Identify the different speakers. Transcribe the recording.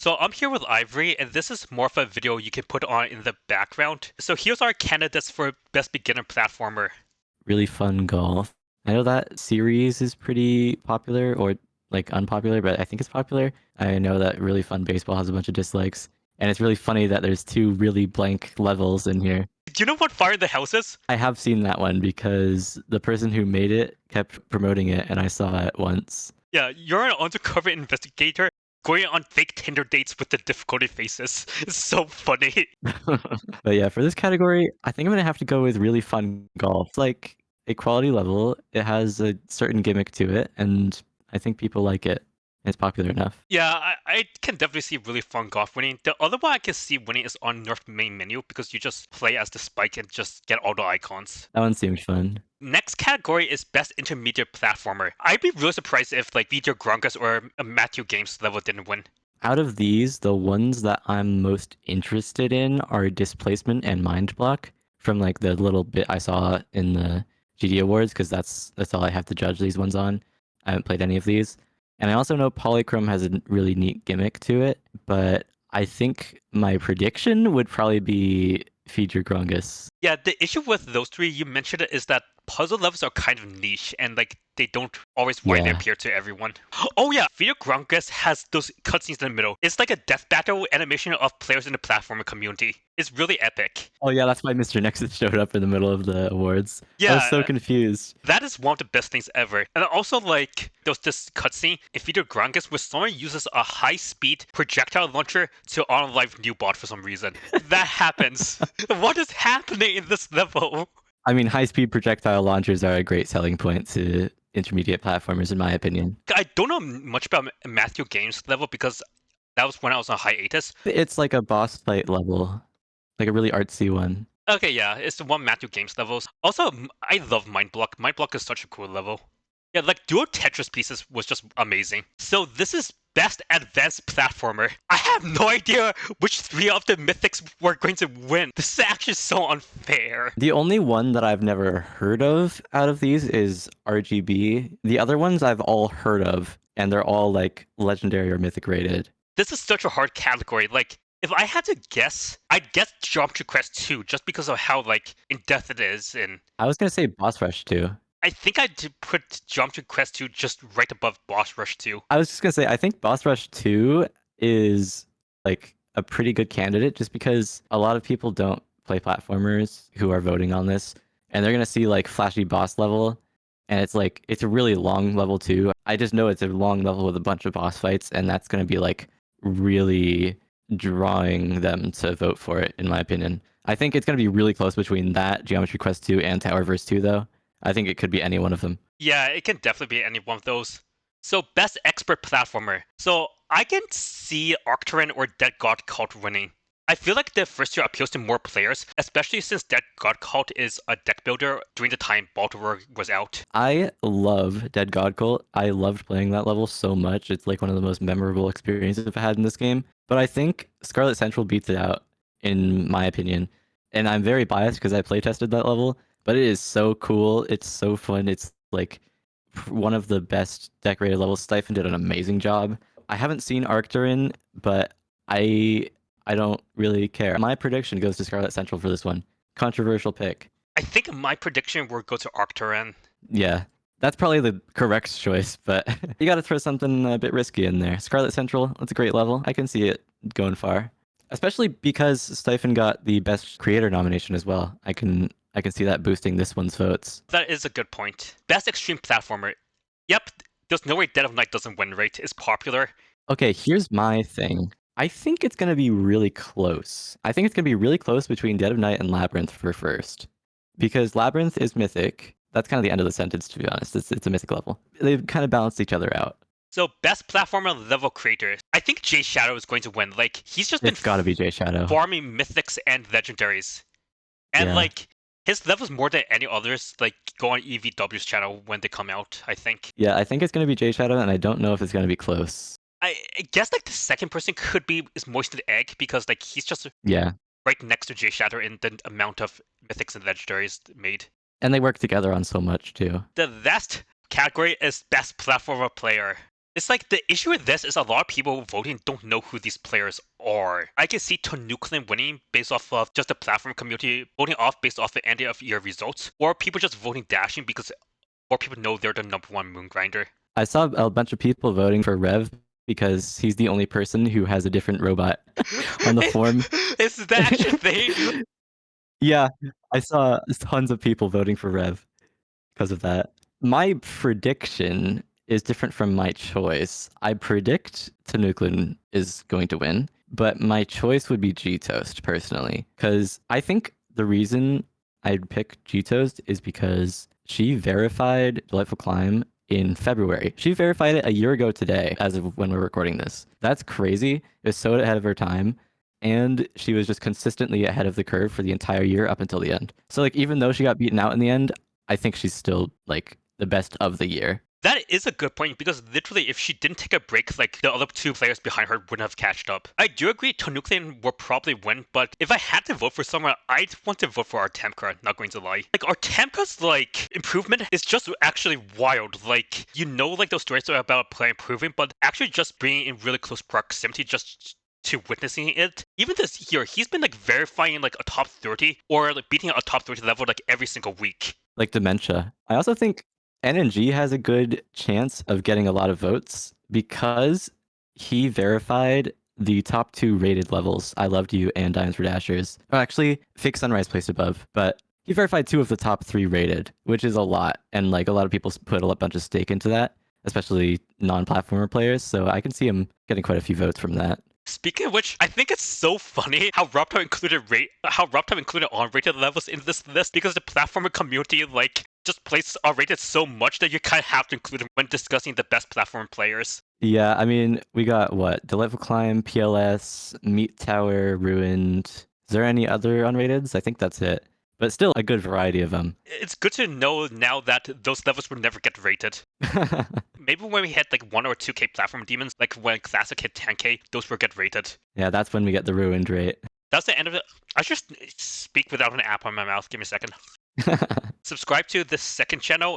Speaker 1: So I'm here with Ivory, and this is more of a video you can put on in the background. So here's our candidates for Best Beginner Platformer.
Speaker 2: Really fun golf. I know that series is pretty popular or like unpopular, but I think it's popular. I know that Really Fun Baseball has a bunch of dislikes, and it's really funny that there's two really blank levels in here.
Speaker 1: Do you know what Fire in the House is?
Speaker 2: I have seen that one because the person who made it kept promoting it, and I saw it once.
Speaker 1: Yeah, you're an undercover investigator going on fake Tinder dates with the difficulty faces. It's so funny.
Speaker 2: But yeah, for this category, I think I'm gonna have to go with Really Fun Golf. It's like a quality level. It has a certain gimmick to it, and I think people like it. It's popular enough.
Speaker 1: Yeah, I can definitely see Really Fun Golf winning. The other one I can see winning is on Nerf main menu because you just play as the Spike and just get all the icons.
Speaker 2: That one seemed fun.
Speaker 1: Next category is Best Intermediate Platformer. I'd be really surprised if like Vito Gronkas or a Matthew Games level didn't win.
Speaker 2: Out of these, the ones that I'm most interested in are Displacement and Mind Block from like the little bit I saw in the GD Awards, because that's all I have to judge these ones on. I haven't played any of these. And I also know Polychrome has a really neat gimmick to it, but I think my prediction would probably be Feature Grongus.
Speaker 1: Yeah, the issue with those three you mentioned is that puzzle levels are kind of niche and like they don't always widely
Speaker 2: Yeah.
Speaker 1: appear to everyone. Oh yeah, Vito Gronkas has those cutscenes in the middle. It's like a death battle animation of players in the platformer community. It's really epic.
Speaker 2: Oh yeah, that's why Mr. Nexus showed up in the middle of the awards. I was so
Speaker 1: Yeah,
Speaker 2: confused.
Speaker 1: that is one of the best things ever. And also, like, there was this cutscene in Vito Grangas where someone uses a high-speed projectile launcher to unalive Newbot for some reason. That happens. What is happening in this level?
Speaker 2: I mean, high-speed projectile launchers are a great selling point to intermediate platformers, in my opinion.
Speaker 1: I don't know much about Matthew Games level because that was when I was on hiatus.
Speaker 2: It's like a boss fight level, like a really artsy one.
Speaker 1: Okay, yeah, it's the one Matthew Games levels. Also, I love Mind Block. Mind Block is such a cool level. Yeah, like Duo Tetris Pieces was just amazing. So this is Best Advanced Platformer. I have no idea which three of the mythics were going to win. This is actually so unfair.
Speaker 2: The only one that I've never heard of out of these is RGB. The other ones I've all heard of, and they're all like legendary or mythic rated.
Speaker 1: This is such a hard category. Like, if I had to guess, I'd guess Geometry Quest 2 just because of how like in depth it is, and
Speaker 2: I was gonna say Boss Rush too.
Speaker 1: I think I'd put Geometry Quest 2 just right above Boss Rush 2.
Speaker 2: I was just gonna say I think Boss Rush 2 is like a pretty good candidate just because a lot of people don't play platformers who are voting on this, and they're gonna see like flashy boss level, and it's like it's a really long level too. I just know it's a long level with a bunch of boss fights, and that's gonna be like really drawing them to vote for it, in my opinion. I think it's gonna be really close between that, Geometry Quest 2, and Towerverse 2 though. I think it could be any one of them.
Speaker 1: Yeah, it can definitely be any one of those. So, Best Expert Platformer. So, I can see Arcturine or Dead God Cult winning. I feel like the first year appeals to more players, especially since Dead God Cult is a deck builder during the time Baltimore was out.
Speaker 2: I love Dead God Cult. I loved playing that level so much. It's like one of the most memorable experiences I've had in this game. But I think Scarlet Central beats it out, in my opinion. And I'm very biased because I play tested that level, but it is so cool. It's so fun. It's like one of the best decorated levels. Stiphen did an amazing job. I haven't seen Arcturine, but I don't really care. My prediction goes to Scarlet Central for this one. Controversial pick.
Speaker 1: I think my prediction will go to Arcturine.
Speaker 2: Yeah, that's probably the correct choice, but you got to throw something a bit risky in there. Scarlet Central, that's a great level. I can see it going far, especially because Stiphen got the best creator nomination as well. I can see that boosting this one's votes.
Speaker 1: That is a good point. Best Extreme Platformer. Yep, there's no way Dead of Night doesn't win, right? It's popular.
Speaker 2: Okay, here's my thing. I think it's gonna be really close. I think it's gonna be really close between Dead of Night and Labyrinth for first, because Labyrinth is mythic. That's kind of the end of the sentence, to be honest. It's a mythic level. They've kind of balanced each other out.
Speaker 1: So, Best Platformer Level Creator. I think Jay Shadow is going to win. Like, he's just been
Speaker 2: It's got to be Jay Shadow.
Speaker 1: farming mythics and legendaries. And,
Speaker 2: Yeah.
Speaker 1: like, his levels more than any others, like, go on EVW's channel when they come out, I think.
Speaker 2: Yeah, I think it's gonna be Jay Shadow, and I don't know if it's gonna be close.
Speaker 1: I guess, like, the second person could be is Moisted Egg, because, like, he's just
Speaker 2: Yeah,
Speaker 1: right next to Jay Shadow in the amount of mythics and legendaries made.
Speaker 2: and they work together on so much too.
Speaker 1: The last category is Best Platformer Player. It's like the issue with this is a lot of people voting don't know who these players are. I can see Tanuklin winning based off of just the platform community voting off based off the end of year results, or people just voting Dashing because more people know they're the #1 moon grinder.
Speaker 2: I saw a bunch of people voting for Rev because he's the only person who has a different robot on the form.
Speaker 1: Is that actually a thing?
Speaker 2: Yeah, I saw tons of people voting for Rev because of that. My prediction is different from my choice. I predict Tanuklin is going to win, but my choice would be G-Toast personally, because I think the reason I'd pick G-Toast is because she verified Delightful Climb in February. She verified it a year ago today, as of when we're recording this. That's crazy. It's so ahead of her time. And she was just consistently ahead of the curve for the entire year up until the end. So like even though she got beaten out in the end, I think she's still like the best of the year.
Speaker 1: That is a good point because literally, if she didn't take a break, like the other two players behind her wouldn't have catched up. I do agree Tanuklin will probably win, but if I had to vote for someone, I'd want to vote for Artemka, not going to lie. Like Artemka's like improvement is just actually wild. Like like those stories are about a player improving, but actually just being in really close proximity just to witnessing it. Even this year, he's been like verifying like a top 30 or like beating a top 30 level like every single week.
Speaker 2: Like Dementia. I also think NNG has a good chance of getting a lot of votes because he verified the top 2 rated levels, I Loved You and Diamonds for Dashers. Oh, actually, Fake Sunrise placed above, but he verified 2 of the top 3 rated, which is a lot. And like a lot of people put a bunch of stake into that, especially non-platformer players. So I can see him getting quite a few votes from that.
Speaker 1: Speaking of which, I think it's so funny how Ruptime included unrated levels in this list because the platformer community like just places are rated so much that you kind of have to include them when discussing the best platform players.
Speaker 2: Yeah, I mean, we got what? Delightful Climb, PLS, Meat Tower, Ruined. Is there any other unrateds? I think that's it. But still a good variety of them.
Speaker 1: It's good to know now that those levels will never get rated. Maybe when we hit like 1 or 2K platform demons, like when Classic hit 10K, those will get rated.
Speaker 2: Yeah, that's when we get the Ruined rate.
Speaker 1: That's the end of it. I should speak without an app on my mouth. Give me a second. Subscribe to this second channel